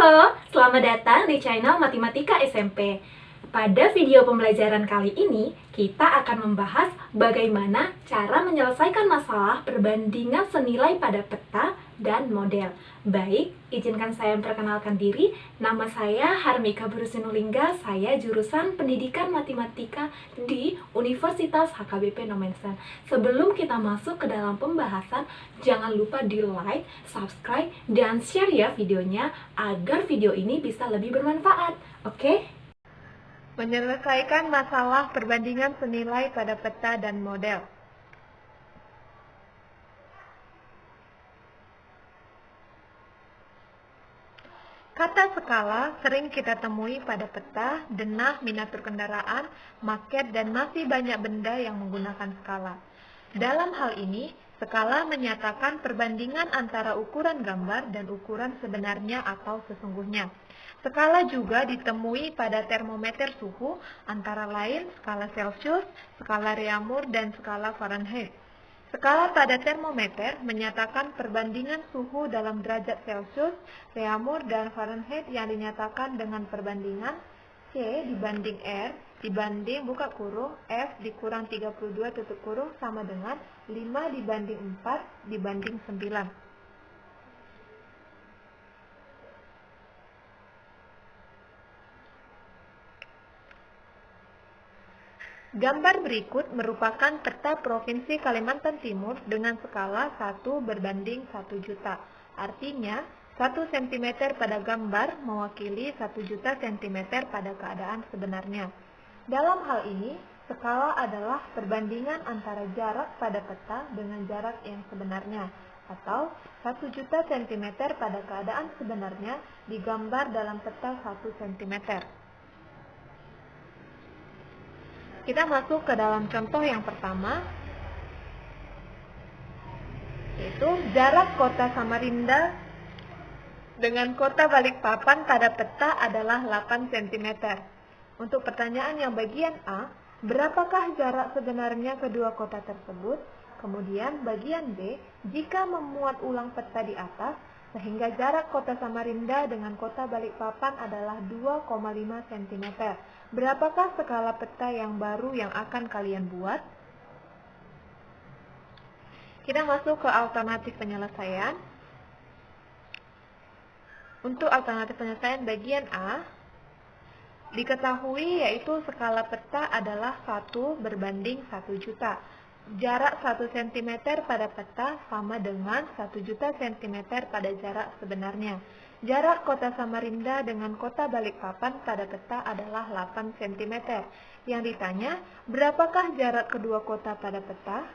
Halo, selamat datang di channel Matematika SMP. Pada video pembelajaran kali ini, kita akan membahas bagaimana cara menyelesaikan masalah perbandingan senilai pada peta dan model. Baik, izinkan saya memperkenalkan diri. Nama saya Harmika Brusinulingga, saya jurusan Pendidikan Matematika di Universitas HKBP Nomensen. Sebelum kita masuk ke dalam pembahasan, jangan lupa di like, subscribe, dan share ya videonya agar video ini bisa lebih bermanfaat. Oke? Menyelesaikan masalah perbandingan senilai pada peta dan model. Kata skala sering kita temui pada peta, denah, miniatur kendaraan, maket, dan masih banyak benda yang menggunakan skala. Dalam hal ini, skala menyatakan perbandingan antara ukuran gambar dan ukuran sebenarnya atau sesungguhnya. Skala juga ditemui pada termometer suhu, antara lain skala Celcius, skala Reaumur, dan skala Fahrenheit. Skala pada termometer menyatakan perbandingan suhu dalam derajat Celcius, Reaumur, dan Fahrenheit yang dinyatakan dengan perbandingan C dibanding R dibanding buka kurung F dikurang 32 tutup kurung sama dengan 5 dibanding 4 dibanding 9. Gambar berikut merupakan peta Provinsi Kalimantan Timur dengan skala 1 berbanding 1 juta. Artinya, 1 cm pada gambar mewakili 1 juta cm pada keadaan sebenarnya. Dalam hal ini, skala adalah perbandingan antara jarak pada peta dengan jarak yang sebenarnya, atau 1 juta cm pada keadaan sebenarnya digambar dalam peta 1 cm. Kita masuk ke dalam contoh yang pertama, yaitu jarak kota Samarinda dengan kota Balikpapan pada peta adalah 8 cm. Untuk pertanyaan yang bagian A, berapakah jarak sebenarnya kedua kota tersebut? Kemudian bagian B, jika memuat ulang peta di atas, sehingga jarak kota Samarinda dengan kota Balikpapan adalah 2,5 cm. Berapakah skala peta yang baru yang akan kalian buat? Kita masuk ke alternatif penyelesaian. Untuk alternatif penyelesaian bagian A, diketahui yaitu skala peta adalah 1 berbanding 1 juta. Jarak 1 cm pada peta sama dengan 1 juta cm pada jarak sebenarnya. Jarak kota Samarinda dengan kota Balikpapan pada peta adalah 8 cm. Yang ditanya, berapakah jarak kedua kota pada peta?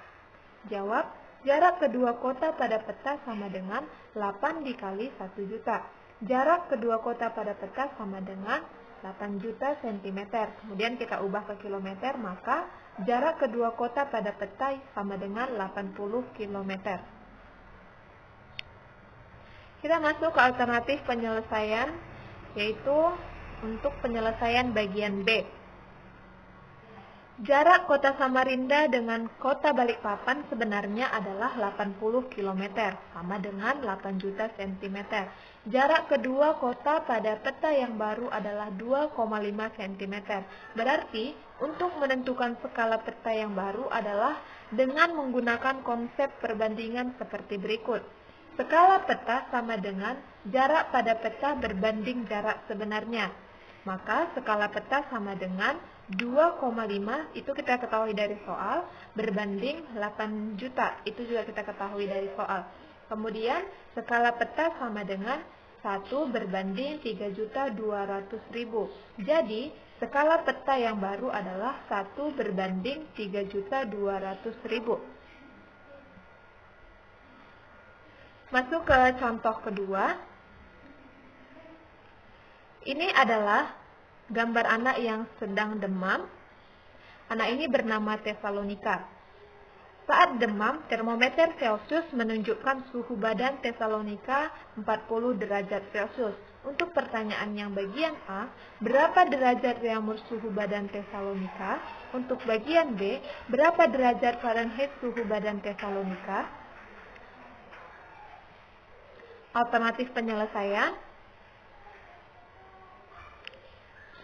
Jawab, jarak kedua kota pada peta sama dengan 8 dikali 1 juta. Jarak kedua kota pada peta sama dengan 8 juta cm. Kemudian kita ubah ke kilometer, maka jarak kedua kota pada peta sama dengan 80 km. Kita masuk ke alternatif penyelesaian, yaitu untuk penyelesaian bagian B. Jarak kota Samarinda dengan kota Balikpapan sebenarnya adalah 80 km, sama dengan 8 juta cm. Jarak kedua kota pada peta yang baru adalah 2,5 cm. Berarti, untuk menentukan skala peta yang baru adalah dengan menggunakan konsep perbandingan seperti berikut. Skala peta sama dengan jarak pada peta berbanding jarak sebenarnya. Maka skala peta sama dengan 2,5, itu kita ketahui dari soal, berbanding 8 juta, itu juga kita ketahui dari soal. Kemudian skala peta sama dengan 1 berbanding 3.200.000. Jadi skala peta yang baru adalah 1 berbanding 3.200.000. Masuk ke contoh kedua. Ini adalah gambar anak yang sedang demam. Anak ini bernama Tesalonika. Saat demam, termometer Celcius menunjukkan suhu badan Tesalonika 40 derajat Celcius. Untuk pertanyaan yang bagian A, berapa derajat Reaumur suhu badan Tesalonika? Untuk bagian B, berapa derajat Fahrenheit suhu badan Tesalonika? Alternatif penyelesaian.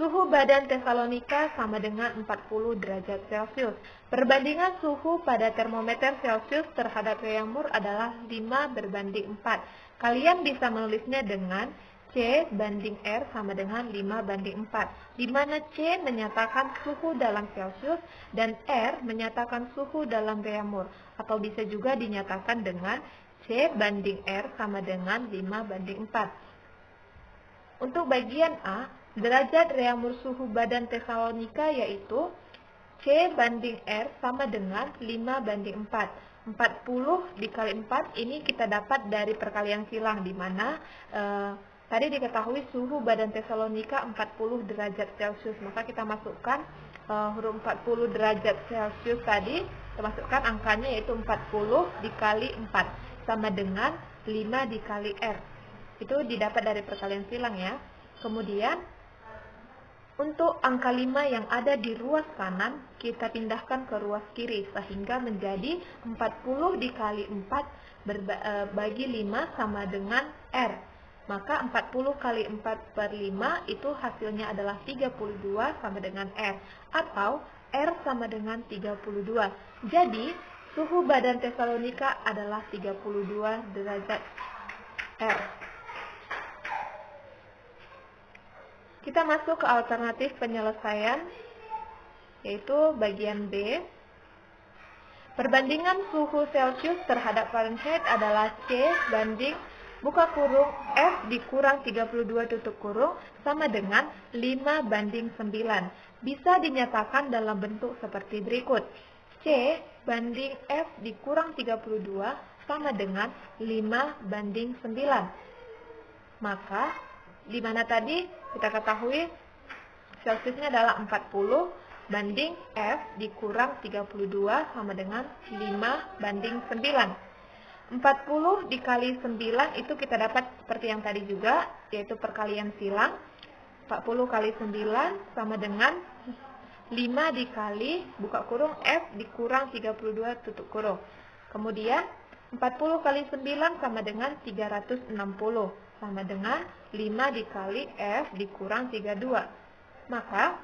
Suhu badan Tesalonika sama dengan 40 derajat Celcius. Perbandingan suhu pada termometer Celcius terhadap reaumur adalah 5:4. Kalian bisa menulisnya dengan C banding R sama dengan 5:4, di mana C menyatakan suhu dalam Celcius dan R menyatakan suhu dalam reaumur, atau bisa juga dinyatakan dengan C banding R sama dengan 5:4. Untuk bagian A, derajat reaumur suhu badan Tesalonika yaitu C banding R sama dengan 5:4. 40 dikali 4 ini kita dapat dari perkalian silang, di mana tadi diketahui suhu badan Tesalonika 40 derajat Celcius, maka kita masukkan huruf 40 derajat Celcius tadi, kita masukkan angkanya yaitu 40 dikali 4 sama dengan 5 dikali R. Itu didapat dari perkalian silang ya. Kemudian untuk angka 5 yang ada di ruas kanan, kita pindahkan ke ruas kiri sehingga menjadi 40 dikali 4 bagi 5 sama dengan R. Maka 40 kali 4/5 itu hasilnya adalah 32 sama dengan R, atau R sama dengan 32. Jadi, suhu badan Tesalonika adalah 32 derajat R. Kita masuk ke alternatif penyelesaian, yaitu bagian B. Perbandingan suhu Celcius terhadap Fahrenheit adalah C banding buka kurung F dikurang 32 tutup kurung sama dengan 5:9. Bisa dinyatakan dalam bentuk seperti berikut. C banding F dikurang 32 sama dengan 5:9. Maka, di mana tadi kita ketahui Celsiusnya adalah 40 banding F dikurang 32 sama dengan 5:9. 40 dikali 9 itu kita dapat seperti yang tadi juga, yaitu perkalian silang. 40 kali 9 sama dengan 5 dikali buka kurung F dikurang 32 tutup kurung. Kemudian 40 kali 9 sama dengan 360, sama dengan 5 dikali F dikurang 32. Maka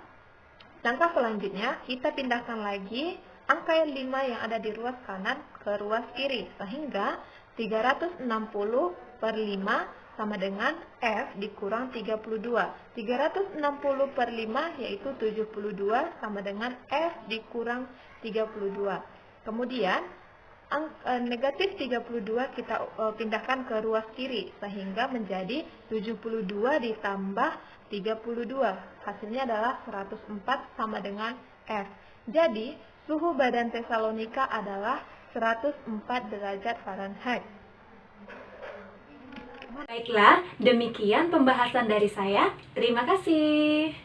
langkah selanjutnya kita pindahkan lagi angka 5 yang ada di ruas kanan ke ruas kiri, sehingga 360/5 sama dengan F dikurang 32. 360/5 yaitu 72 sama dengan F dikurang 32. Kemudian negatif 32 kita pindahkan ke ruas kiri, sehingga menjadi 72 ditambah 32. Hasilnya adalah 104 sama dengan F. Jadi, suhu badan Tesalonika adalah 104 derajat Fahrenheit. Baiklah, demikian pembahasan dari saya. Terima kasih.